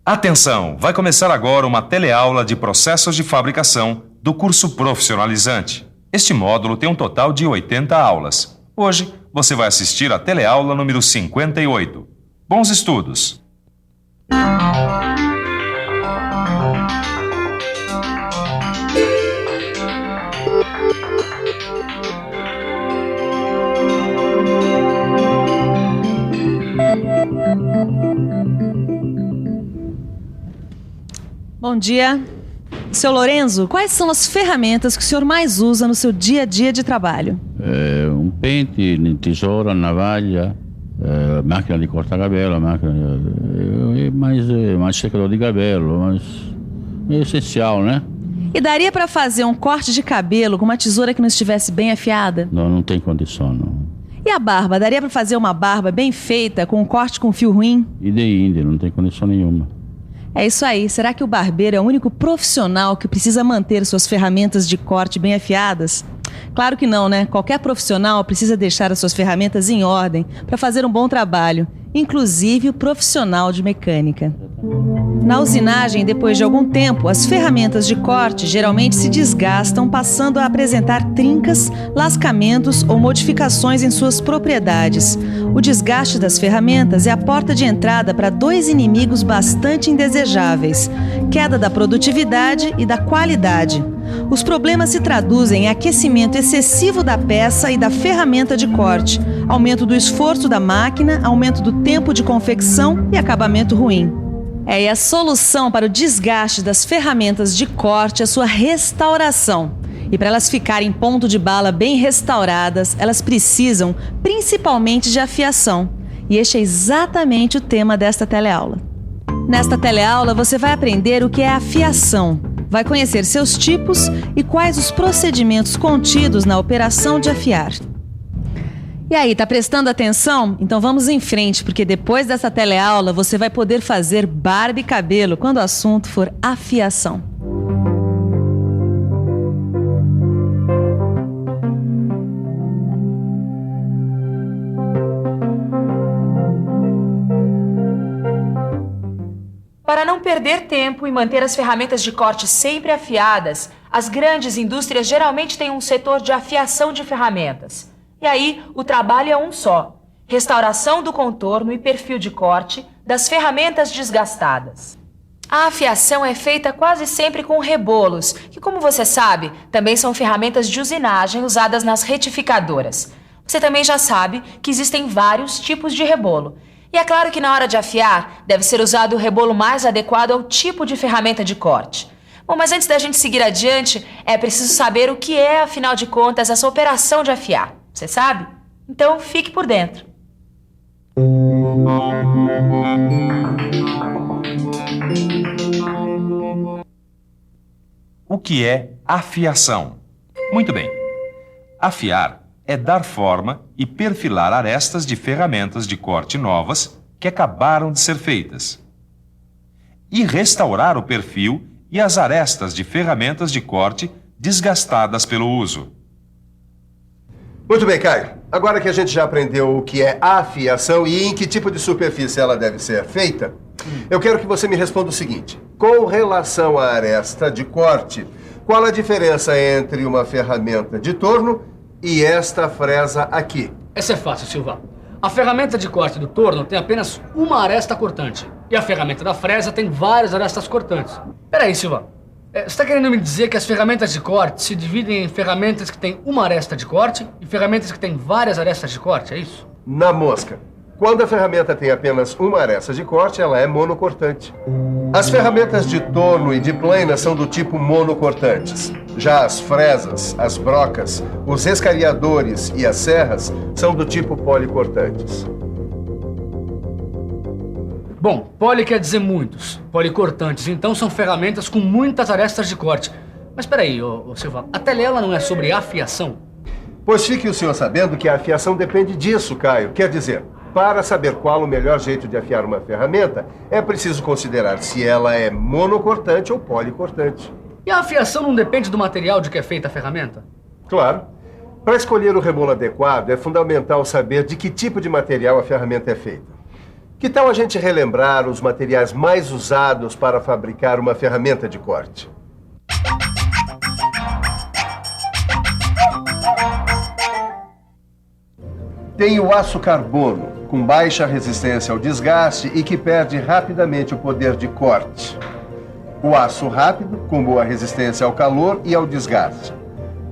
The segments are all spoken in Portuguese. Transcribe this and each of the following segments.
Atenção! Vai começar agora uma teleaula de processos de fabricação do curso profissionalizante. Este módulo tem um total de 80 aulas. Hoje, você vai assistir a teleaula número 58. Bons estudos! Bom dia. Seu Lorenzo, quais são as ferramentas que o senhor mais usa no seu dia a dia de trabalho? Um pente, tesoura, navalha, máquina de cortar cabelo, mais secador de cabelo, mas é essencial, né? E daria para fazer um corte de cabelo com uma tesoura que não estivesse bem afiada? Não tem condição, não. E a barba? Daria para fazer uma barba bem feita com um corte com fio ruim? Inde, não tem condição nenhuma. É isso aí. Será que o barbeiro é o único profissional que precisa manter suas ferramentas de corte bem afiadas? Claro que não, né? Qualquer profissional precisa deixar as suas ferramentas em ordem para fazer um bom trabalho, inclusive o profissional de mecânica. Na usinagem, depois de algum tempo, as ferramentas de corte geralmente se desgastam, passando a apresentar trincas, lascamentos ou modificações em suas propriedades. O desgaste das ferramentas é a porta de entrada para dois inimigos bastante indesejáveis: queda da produtividade e da qualidade. Os problemas se traduzem em aquecimento excessivo da peça e da ferramenta de corte, aumento do esforço da máquina, aumento do tempo de confecção e acabamento ruim. E a solução para o desgaste das ferramentas de corte é a sua restauração. E para elas ficarem em ponto de bala bem restauradas, elas precisam principalmente de afiação. E este é exatamente o tema desta teleaula. Nesta teleaula você vai aprender o que é afiação, vai conhecer seus tipos e quais os procedimentos contidos na operação de afiar. E aí, tá prestando atenção? Então vamos em frente, porque depois dessa teleaula você vai poder fazer barba e cabelo quando o assunto for afiação. Para não perder tempo e manter as ferramentas de corte sempre afiadas, as grandes indústrias geralmente têm um setor de afiação de ferramentas. E aí, o trabalho é um só: restauração do contorno e perfil de corte das ferramentas desgastadas. A afiação é feita quase sempre com rebolos, que, como você sabe, também são ferramentas de usinagem usadas nas retificadoras. Você também já sabe que existem vários tipos de rebolo. E é claro que na hora de afiar, deve ser usado o rebolo mais adequado ao tipo de ferramenta de corte. Bom, mas antes da gente seguir adiante, é preciso saber o que é, afinal de contas, essa operação de afiar. Você sabe? Então fique por dentro. O que é afiação? Muito bem. Afiar é dar forma e perfilar arestas de ferramentas de corte novas que acabaram de ser feitas. E restaurar o perfil e as arestas de ferramentas de corte desgastadas pelo uso. Muito bem, Caio. Agora que a gente já aprendeu o que é afiação e em que tipo de superfície ela deve ser feita, eu quero que você me responda o seguinte: com relação à aresta de corte, qual a diferença entre uma ferramenta de torno e esta fresa aqui? Essa é fácil, Silva. A ferramenta de corte do torno tem apenas uma aresta cortante. E a ferramenta da fresa tem várias arestas cortantes. Peraí, Silva. Você está querendo me dizer que as ferramentas de corte se dividem em ferramentas que têm uma aresta de corte e ferramentas que têm várias arestas de corte, é isso? Na mosca. Quando a ferramenta tem apenas uma aresta de corte, ela é monocortante. As ferramentas de torno e de plaina são do tipo monocortantes. Já as fresas, as brocas, os escariadores e as serras são do tipo policortantes. Bom, poli quer dizer muitos. Policortantes, então, são ferramentas com muitas arestas de corte. Mas peraí, Silva, a teleaula não é sobre afiação? Pois fique o senhor sabendo que a afiação depende disso, Caio. Quer dizer, para saber qual o melhor jeito de afiar uma ferramenta, é preciso considerar se ela é monocortante ou policortante. E a afiação não depende do material de que é feita a ferramenta? Claro. Para escolher o rebolo adequado, é fundamental saber de que tipo de material a ferramenta é feita. Que tal a gente relembrar os materiais mais usados para fabricar uma ferramenta de corte? Tem o aço carbono, com baixa resistência ao desgaste e que perde rapidamente o poder de corte. O aço rápido, com boa resistência ao calor e ao desgaste.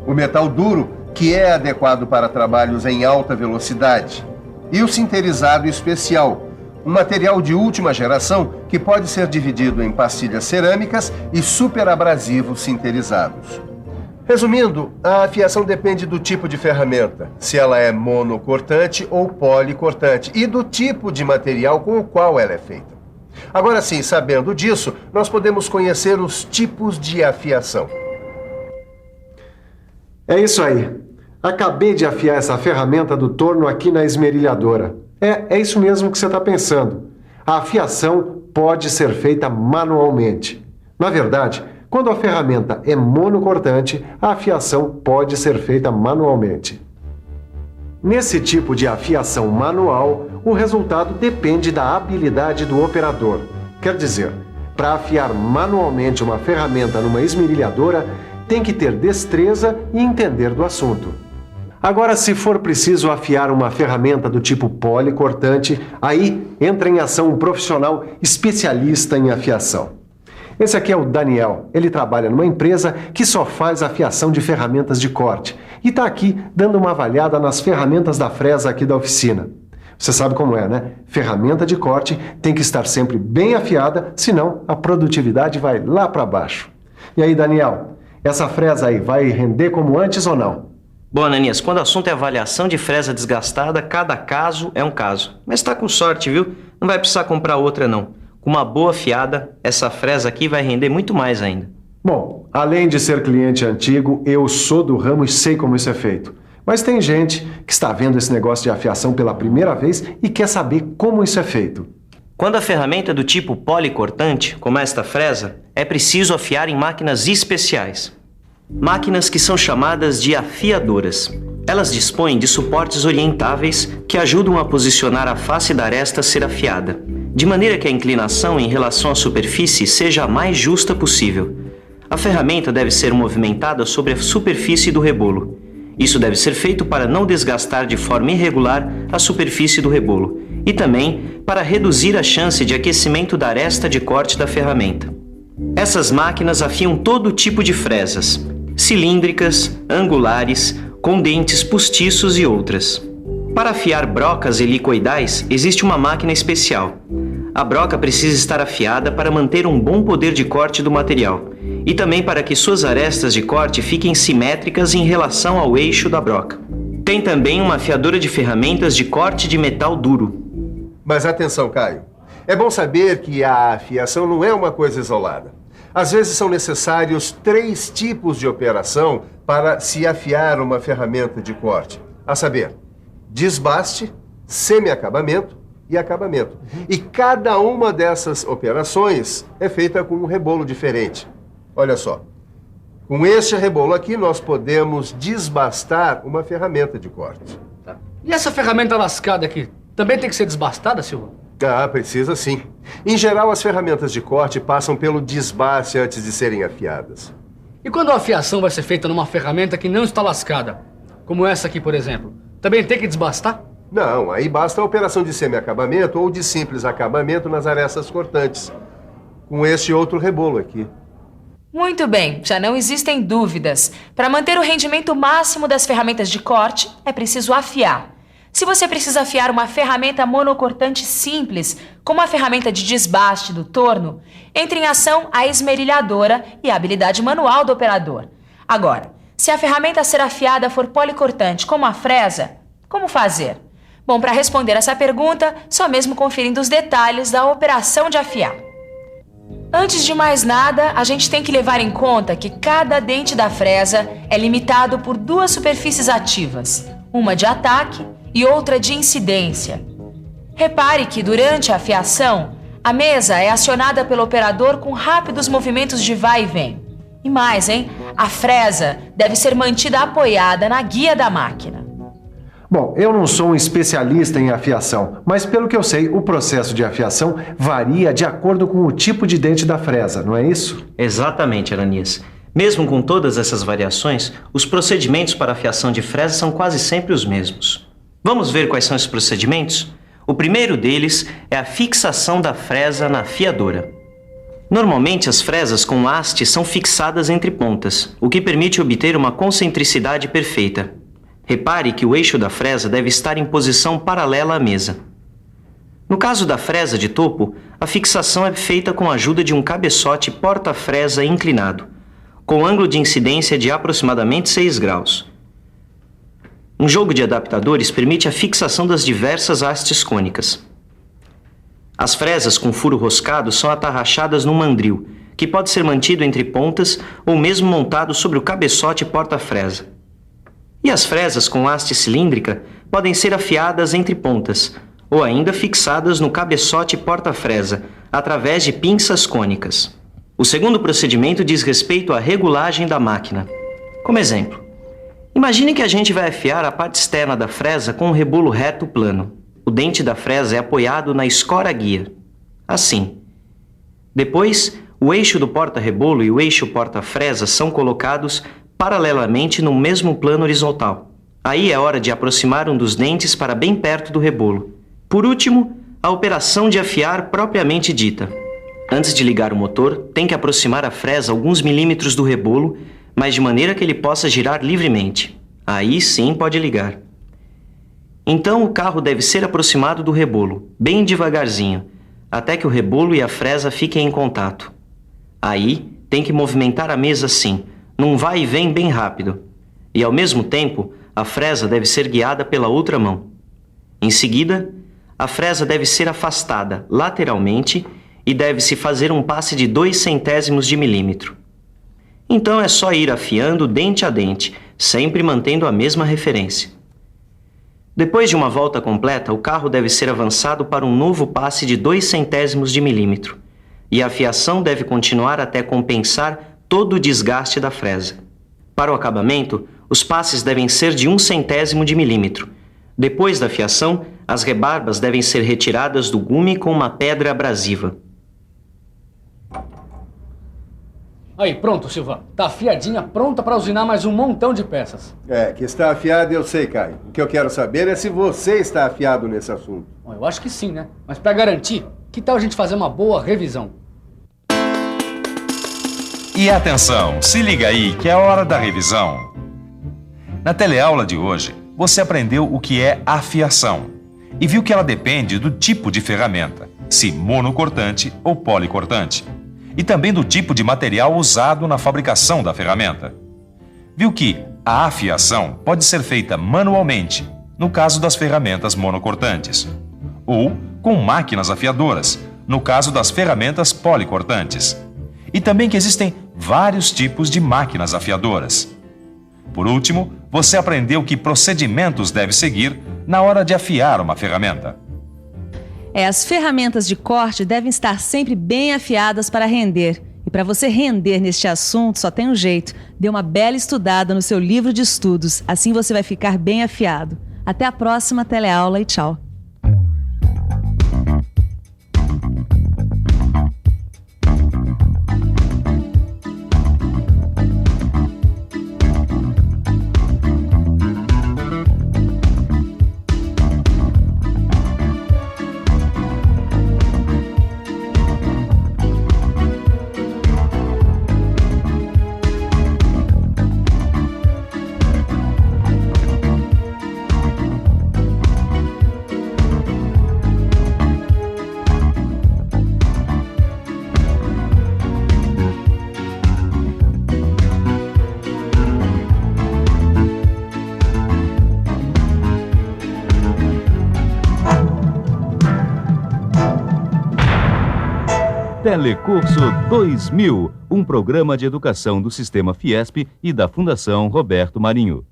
O metal duro, que é adequado para trabalhos em alta velocidade. E o sinterizado especial, um material de última geração que pode ser dividido em pastilhas cerâmicas e superabrasivos sinterizados. Resumindo, a afiação depende do tipo de ferramenta, se ela é monocortante ou policortante, e do tipo de material com o qual ela é feita. Agora sim, sabendo disso, nós podemos conhecer os tipos de afiação. É isso aí. Acabei de afiar essa ferramenta do torno aqui na esmerilhadora. É isso mesmo que você está pensando. A afiação pode ser feita manualmente. Na verdade, quando a ferramenta é monocortante, a afiação pode ser feita manualmente. Nesse tipo de afiação manual, o resultado depende da habilidade do operador. Quer dizer, para afiar manualmente uma ferramenta numa esmerilhadora, tem que ter destreza e entender do assunto. Agora, se for preciso afiar uma ferramenta do tipo policortante, aí entra em ação um profissional especialista em afiação. Esse aqui é o Daniel. Ele trabalha numa empresa que só faz afiação de ferramentas de corte e está aqui dando uma avaliada nas ferramentas da fresa aqui da oficina. Você sabe como é, né? Ferramenta de corte tem que estar sempre bem afiada, senão a produtividade vai lá para baixo. E aí, Daniel, essa fresa aí vai render como antes ou não? Bom, Ananias, quando o assunto é avaliação de fresa desgastada, cada caso é um caso. Mas tá com sorte, viu? Não vai precisar comprar outra, não. Com uma boa afiada, essa fresa aqui vai render muito mais ainda. Bom, além de ser cliente antigo, eu sou do ramo e sei como isso é feito. Mas tem gente que está vendo esse negócio de afiação pela primeira vez e quer saber como isso é feito. Quando a ferramenta é do tipo policortante, como esta fresa, é preciso afiar em máquinas especiais. Máquinas que são chamadas de afiadoras. Elas dispõem de suportes orientáveis que ajudam a posicionar a face da aresta a ser afiada, de maneira que a inclinação em relação à superfície seja a mais justa possível. A ferramenta deve ser movimentada sobre a superfície do rebolo. Isso deve ser feito para não desgastar de forma irregular a superfície do rebolo e também para reduzir a chance de aquecimento da aresta de corte da ferramenta. Essas máquinas afiam todo tipo de fresas, cilíndricas, angulares, com dentes postiços e outras. Para afiar brocas helicoidais, existe uma máquina especial. A broca precisa estar afiada para manter um bom poder de corte do material e também para que suas arestas de corte fiquem simétricas em relação ao eixo da broca. Tem também uma afiadora de ferramentas de corte de metal duro. Mas atenção, Caio. É bom saber que a afiação não é uma coisa isolada. Às vezes são necessários 3 tipos de operação para se afiar uma ferramenta de corte. A saber, desbaste, semi-acabamento e acabamento. E cada uma dessas operações é feita com um rebolo diferente. Olha só, com este rebolo aqui nós podemos desbastar uma ferramenta de corte. Tá. E essa ferramenta lascada aqui, também tem que ser desbastada, Silvio? Ah, precisa sim. Em geral, as ferramentas de corte passam pelo desbaste antes de serem afiadas. E quando a afiação vai ser feita numa ferramenta que não está lascada, como essa aqui, por exemplo, também tem que desbastar? Não, aí basta a operação de semi-acabamento ou de simples acabamento nas arestas cortantes, com este outro rebolo aqui. Muito bem, já não existem dúvidas. Para manter o rendimento máximo das ferramentas de corte, é preciso afiar. Se você precisa afiar uma ferramenta monocortante simples, como a ferramenta de desbaste do torno, entre em ação a esmerilhadora e a habilidade manual do operador. Agora, se a ferramenta a ser afiada for policortante, como a fresa, como fazer? Bom, para responder essa pergunta, só mesmo conferindo os detalhes da operação de afiar. Antes de mais nada, a gente tem que levar em conta que cada dente da fresa é limitado por 2 superfícies ativas, uma de ataque e outra de incidência. Repare que durante a afiação, a mesa é acionada pelo operador com rápidos movimentos de vai e vem. E mais, hein? A fresa deve ser mantida apoiada na guia da máquina. Bom, eu não sou um especialista em afiação, mas pelo que eu sei, o processo de afiação varia de acordo com o tipo de dente da fresa, não é isso? Exatamente, Aranias. Mesmo com todas essas variações, os procedimentos para afiação de fresa são quase sempre os mesmos. Vamos ver quais são esses procedimentos? O primeiro deles é a fixação da fresa na afiadora. Normalmente, as fresas com haste são fixadas entre pontas, o que permite obter uma concentricidade perfeita. Repare que o eixo da fresa deve estar em posição paralela à mesa. No caso da fresa de topo, a fixação é feita com a ajuda de um cabeçote porta-fresa inclinado, com ângulo de incidência de aproximadamente 6 graus. Um jogo de adaptadores permite a fixação das diversas hastes cônicas. As fresas com furo roscado são atarrachadas num mandril, que pode ser mantido entre pontas ou mesmo montado sobre o cabeçote porta-fresa. E as fresas com haste cilíndrica podem ser afiadas entre pontas, ou ainda fixadas no cabeçote porta-fresa, através de pinças cônicas. O segundo procedimento diz respeito à regulagem da máquina. Como exemplo, imagine que a gente vai afiar a parte externa da fresa com um rebolo reto plano. O dente da fresa é apoiado na escora guia, assim. Depois, o eixo do porta-rebolo e o eixo porta-fresa são colocados paralelamente no mesmo plano horizontal. Aí é hora de aproximar um dos dentes para bem perto do rebolo. Por último, a operação de afiar propriamente dita. Antes de ligar o motor, tem que aproximar a fresa alguns milímetros do rebolo, mas de maneira que ele possa girar livremente. Aí sim pode ligar. Então o carro deve ser aproximado do rebolo, bem devagarzinho, até que o rebolo e a fresa fiquem em contato. Aí tem que movimentar a mesa assim, num vai e vem bem rápido. E ao mesmo tempo, a fresa deve ser guiada pela outra mão. Em seguida, a fresa deve ser afastada lateralmente e deve-se fazer um passe de 0,02 de milímetro. Então é só ir afiando dente a dente, sempre mantendo a mesma referência. Depois de uma volta completa, o carro deve ser avançado para um novo passe de 0,02 de milímetro, e a afiação deve continuar até compensar todo o desgaste da fresa. Para o acabamento, os passes devem ser de 0,01 de milímetro. Depois da afiação, as rebarbas devem ser retiradas do gume com uma pedra abrasiva. Aí, pronto, Silva. Tá afiadinha, pronta para usinar mais um montão de peças. Que está afiado eu sei, Caio. O que eu quero saber é se você está afiado nesse assunto. Bom, eu acho que sim, né? Mas para garantir, que tal a gente fazer uma boa revisão? E atenção, se liga aí que é a hora da revisão. Na teleaula de hoje, você aprendeu o que é afiação e viu que ela depende do tipo de ferramenta, se monocortante ou policortante, e também do tipo de material usado na fabricação da ferramenta. Viu que a afiação pode ser feita manualmente, no caso das ferramentas monocortantes, ou com máquinas afiadoras, no caso das ferramentas policortantes. E também que existem vários tipos de máquinas afiadoras. Por último, você aprendeu que procedimentos deve seguir na hora de afiar uma ferramenta. As ferramentas de corte devem estar sempre bem afiadas para render. E para você render neste assunto, só tem um jeito. Dê uma bela estudada no seu livro de estudos. Assim você vai ficar bem afiado. Até a próxima teleaula e tchau. Telecurso 2000, um programa de educação do Sistema Fiesp e da Fundação Roberto Marinho.